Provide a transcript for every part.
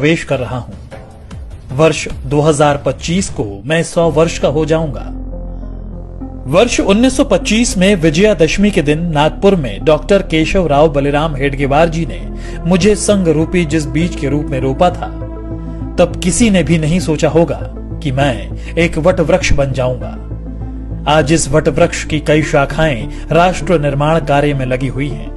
प्रवेश कर रहा हूं। वर्ष 2025 को मैं 100 वर्ष का हो जाऊंगा। वर्ष 1925 में विजयादशमी के दिन नागपुर में डॉक्टर केशव राव बलिराम हेडगेवार जी ने मुझे संघ रूपी जिस बीज के रूप में रोपा था, तब किसी ने भी नहीं सोचा होगा कि मैं एक वट वृक्ष बन जाऊंगा। आज इस वट वृक्ष की कई शाखाएं राष्ट्र निर्माण कार्य में लगी हुई हैं।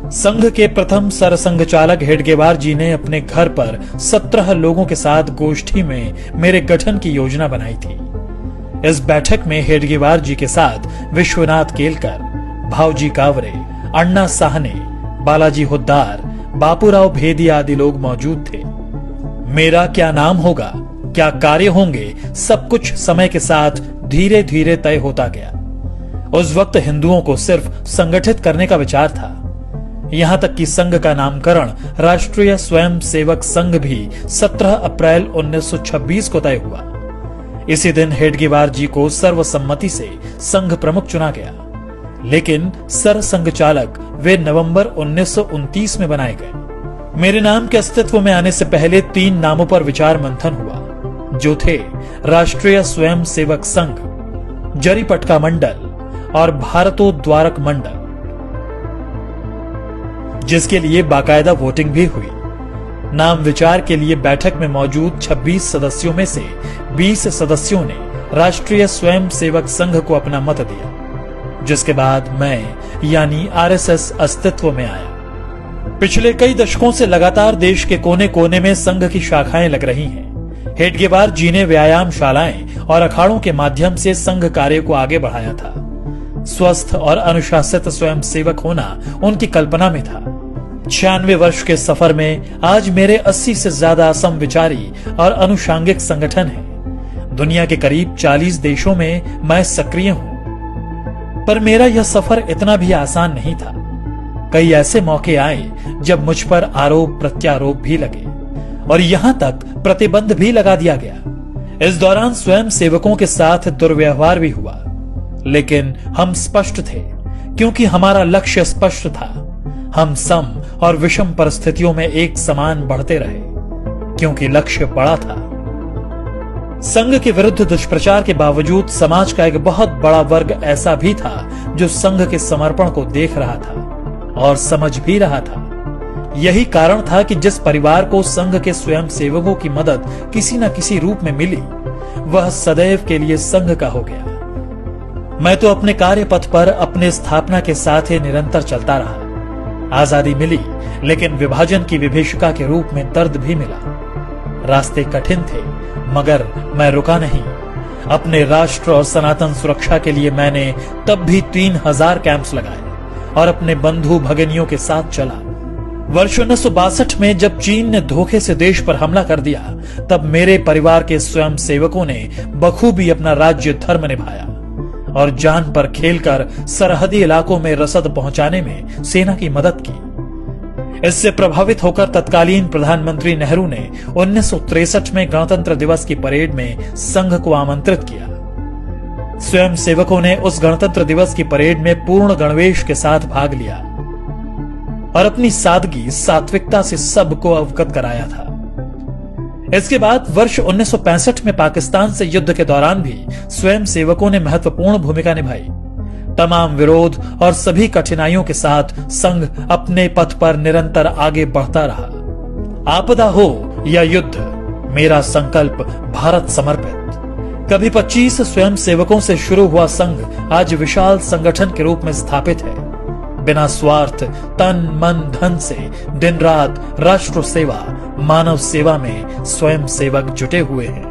संघ के प्रथम सरसंघचालक हेडगेवार जी ने अपने घर पर 17 लोगों के साथ गोष्ठी में मेरे गठन की योजना बनाई थी। इस बैठक में हेडगेवार जी के साथ विश्वनाथ केलकर, भावजी कावरे, अण्णा साहने, बालाजी हुद्दार, बापूराव भेदी आदि लोग मौजूद थे। मेरा क्या नाम होगा, क्या कार्य होंगे, सब कुछ समय के साथ धीरे धीरे तय होता गया। उस वक्त हिंदुओं को सिर्फ संगठित करने का विचार था। यहां तक कि संघ का नामकरण राष्ट्रीय स्वयं सेवक संघ भी 17 अप्रैल 1926 को तय हुआ। इसी दिन हेडगेवार जी को सर्वसम्मति से संघ प्रमुख चुना गया, लेकिन सरसंघचालक वे नवंबर 1929 में बनाए गए। मेरे नाम के अस्तित्व में आने से पहले 3 नामों पर विचार मंथन हुआ, जो थे राष्ट्रीय स्वयं सेवक संघ, जरीपटका मंडल और भारतोद्वारक मंडल, जिसके लिए बाकायदा वोटिंग भी हुई। नाम विचार के लिए बैठक में मौजूद 26 सदस्यों में से 20 सदस्यों ने राष्ट्रीय स्वयं सेवक संघ को अपना मत दिया, जिसके बाद मैं यानी आरएसएस अस्तित्व में आया। पिछले कई दशकों से लगातार देश के कोने कोने में संघ की शाखाएं लग रही हैं। हेडगेवार जी ने व्यायामशालाएं और अखाड़ों के माध्यम से संघ कार्य को आगे बढ़ाया था। स्वस्थ और अनुशासित स्वयं सेवक होना उनकी कल्पना में था। 96 वर्ष के सफर में आज मेरे 80 से ज्यादा समविचारी और अनुषांगिक संगठन हैं। दुनिया के करीब 40 देशों में मैं सक्रिय हूं। पर मेरा यह सफर इतना भी आसान नहीं था। कई ऐसे मौके आए जब मुझ पर आरोप प्रत्यारोप भी लगे और यहां तक प्रतिबंध भी लगा दिया गया। इस दौरान स्वयं सेवकों के साथ दुर्व्यवहार भी हुआ, लेकिन हम स्पष्ट थे क्योंकि हमारा लक्ष्य स्पष्ट था। हम सम और विषम परिस्थितियों में एक समान बढ़ते रहे क्योंकि लक्ष्य बड़ा था। संघ के विरुद्ध दुष्प्रचार के बावजूद समाज का एक बहुत बड़ा वर्ग ऐसा भी था जो संघ के समर्पण को देख रहा था और समझ भी रहा था। यही कारण था कि जिस परिवार को संघ के स्वयं सेवकों की मदद किसी न किसी रूप में मिली, वह सदैव के लिए संघ का हो गया। मैं तो अपने कार्य पथ पर अपने स्थापना के साथ ही निरंतर चलता रहा। आजादी मिली, लेकिन विभाजन की विभीषिका के रूप में दर्द भी मिला। रास्ते कठिन थे, मगर मैं रुका नहीं। अपने राष्ट्र और सनातन सुरक्षा के लिए मैंने तब भी 3000 कैंप्स लगाए और अपने बंधु भगिनियों के साथ चला। वर्ष 1962 में जब चीन ने धोखे से देश पर हमला कर दिया, तब मेरे परिवार के स्वयं सेवकों ने बखूबी अपना राज्य धर्म निभाया और जान पर खेलकर सरहदी इलाकों में रसद पहुंचाने में सेना की मदद की। इससे प्रभावित होकर तत्कालीन प्रधानमंत्री नेहरू ने 1963 में गणतंत्र दिवस की परेड में संघ को आमंत्रित किया। स्वयं सेवकों ने उस गणतंत्र दिवस की परेड में पूर्ण गणवेश के साथ भाग लिया और अपनी सादगी सात्विकता से सबको अवगत कराया था। इसके बाद वर्ष 1965 में पाकिस्तान से युद्ध के दौरान भी स्वयं सेवकों ने महत्वपूर्ण भूमिका निभाई। तमाम विरोध और सभी कठिनाइयों के साथ संघ अपने पथ पर निरंतर आगे बढ़ता रहा। आपदा हो या युद्ध, मेरा संकल्प भारत समर्पित। कभी 25 स्वयं सेवकों से शुरू हुआ संघ आज विशाल संगठन के रूप में स्थापित है। बिना स्वार्थ, तन मन धन से दिन रात राष्ट्र सेवा, मानव सेवा में स्वयं सेवक जुटे हुए हैं।